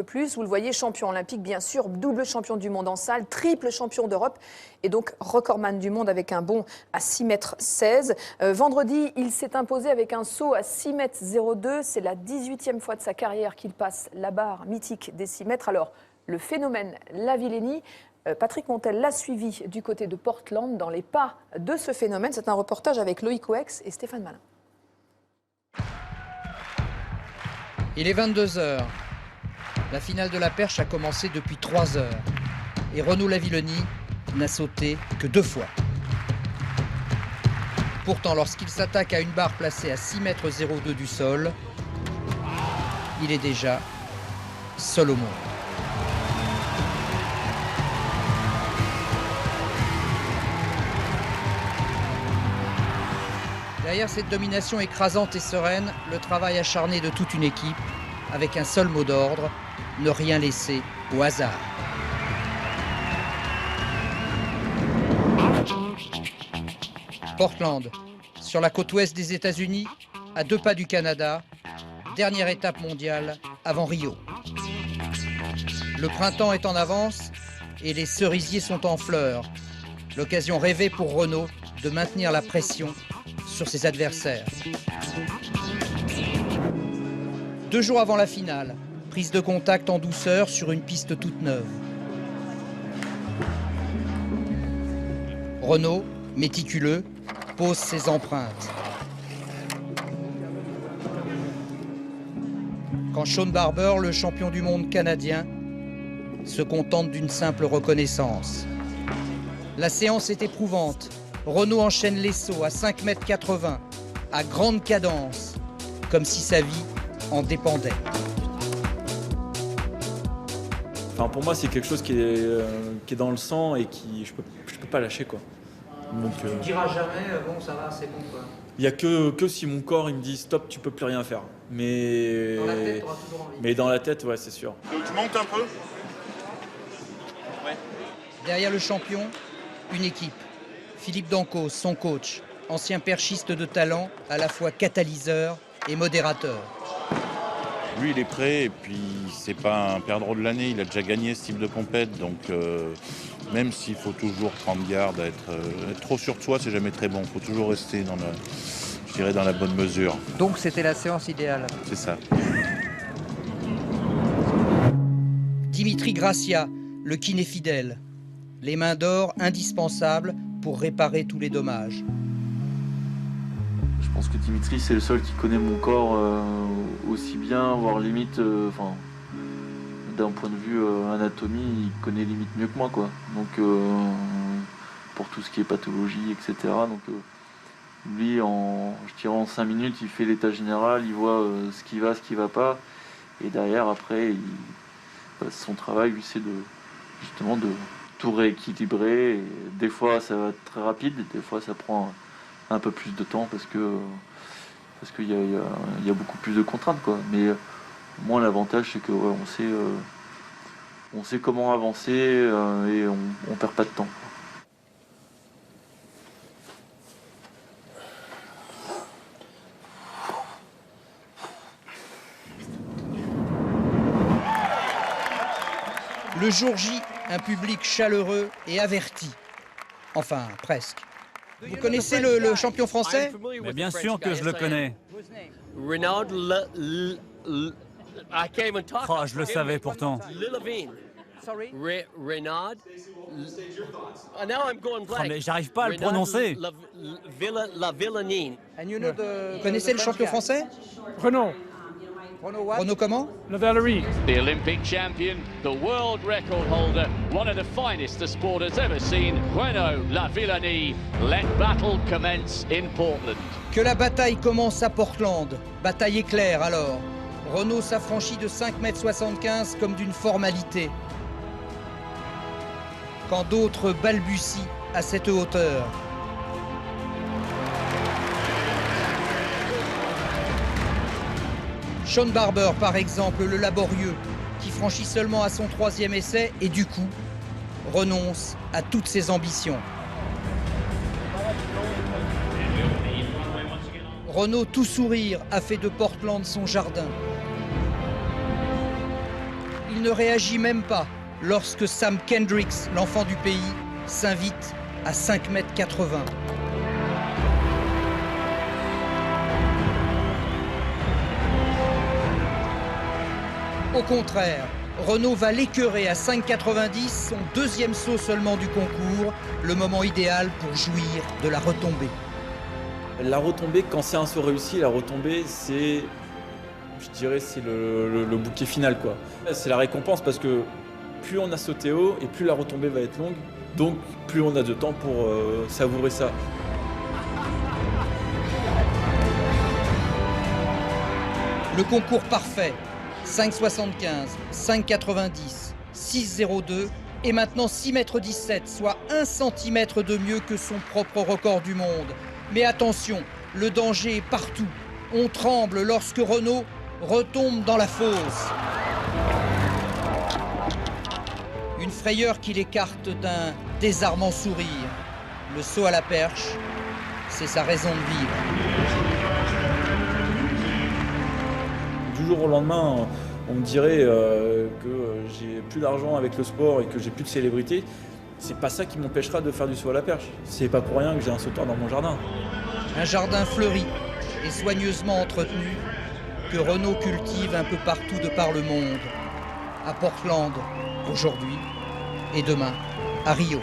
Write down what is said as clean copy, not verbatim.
Plus, vous le voyez, champion olympique bien sûr, double champion du monde en salle, triple champion d'Europe et donc recordman du monde avec un bond à 6,16 m. Vendredi, il s'est imposé avec un saut à 6,02 m. C'est la 18e fois de sa carrière qu'il passe la barre mythique des 6 mètres. Alors, le phénomène Lavillenie, Patrick Montel l'a suivi du côté de Portland dans les pas de ce phénomène. C'est un reportage avec Loïc Oex et Stéphane Malin. Il est 22 h. La finale de la perche a commencé depuis 3 heures et Renaud Lavillenie n'a sauté que 2 fois. Pourtant, lorsqu'il s'attaque à une barre placée à 6,02 m du sol, il est déjà seul au monde. Derrière cette domination écrasante et sereine, le travail acharné de toute une équipe, avec un seul mot d'ordre, ne rien laisser au hasard. Portland, sur la côte ouest des États-Unis, à 2 pas du Canada, dernière étape mondiale avant Rio. Le printemps est en avance et les cerisiers sont en fleurs. L'occasion rêvée pour Renaud de maintenir la pression sur ses adversaires. 2 jours avant la finale, prise de contact en douceur sur une piste toute neuve. Renaud, méticuleux, pose ses empreintes. Quand Shaun Barber, le champion du monde canadien, se contente d'une simple reconnaissance. La séance est éprouvante. Renaud enchaîne les sauts à 5,80 m, à grande cadence, comme si sa vie en dépendait. Enfin, pour moi, c'est quelque chose qui est dans le sang et qui je peux pas lâcher, quoi. Donc, tu ne diras jamais, bon, ça va, c'est bon, quoi. Il n'y a que si mon corps il me dit stop, tu peux plus rien faire. Mais dans la tête, tu auras toujours envie. Mais dans la tête, ouais, c'est sûr. Donc je monte un peu. Ouais. Derrière le champion, une équipe. Philippe Dancos, son coach, ancien perchiste de talent, à la fois catalyseur et modérateur. Lui, il est prêt et puis c'est pas un perdreau de l'année. Il a déjà gagné ce type de compète, donc même s'il faut toujours prendre garde à être trop sur soi, c'est jamais très bon. Il faut toujours rester dans la bonne mesure. Donc c'était la séance idéale. C'est ça. Dimitri Gracia, le kiné fidèle. Les mains d'or indispensables pour réparer tous les dommages. Je pense que Dimitri, c'est le seul qui connaît mon corps aussi bien, voire limite, d'un point de vue anatomie, il connaît limite mieux que moi, quoi. Donc, pour tout ce qui est pathologie, etc. Donc, lui, je dirais en 5 minutes, il fait l'état général, il voit ce qui va pas. Et derrière, après, son travail, lui, c'est justement de tout rééquilibrer. Et des fois, ça va être très rapide, des fois, ça prend un peu plus de temps parce qu'il y a beaucoup plus de contraintes, quoi. Mais moi, l'avantage, c'est que ouais, on sait comment avancer et on perd pas de temps. Le jour J, un public chaleureux et averti. Enfin, presque. Vous connaissez le champion français? Mais bien sûr que je le connais. Oh, je le savais pourtant. Oh, mais j'arrive pas à le prononcer. Vous connaissez le champion français? Renaud. Renaud comment? Lavillenie. The Olympic champion, the world record holder, one of the finest the sport has ever seen, Renaud Lavillenie. Let battle commence in Portland. Que la bataille commence à Portland. Bataille éclair alors. Renaud s'affranchit de 5,75 m comme d'une formalité. Quand d'autres balbutient à cette hauteur. Shaun Barber, par exemple, le laborieux, qui franchit seulement à son 3e essai et du coup, renonce à toutes ses ambitions. Renaud, tout sourire, a fait de Portland son jardin. Il il ne réagit même pas lorsque Sam Kendricks, l'enfant du pays, s'invite à 5,80 m. Au contraire, Renaud va l'écœurer à 5,90 m, son deuxième saut seulement du concours, le moment idéal pour jouir de la retombée. La retombée, quand c'est un saut réussi, la retombée, c'est, je dirais, c'est le bouquet final, quoi. C'est la récompense parce que plus on a sauté haut et plus la retombée va être longue, donc plus on a de temps pour savourer ça. Le concours parfait, 5,75, 5,90, 6,02 et maintenant 6,17 m, soit 1 cm de mieux que son propre record du monde. Mais attention, le danger est partout. On tremble lorsque Renaud retombe dans la fosse. Une frayeur qui l'écarte d'un désarmant sourire. Le saut à la perche, c'est sa raison de vivre. Du jour au lendemain, on me dirait que j'ai plus d'argent avec le sport et que j'ai plus de célébrité. C'est pas ça qui m'empêchera de faire du saut à la perche. C'est pas pour rien que j'ai un sauteur dans mon jardin. Un jardin fleuri et soigneusement entretenu que Renaud cultive un peu partout de par le monde. À Portland aujourd'hui et demain à Rio.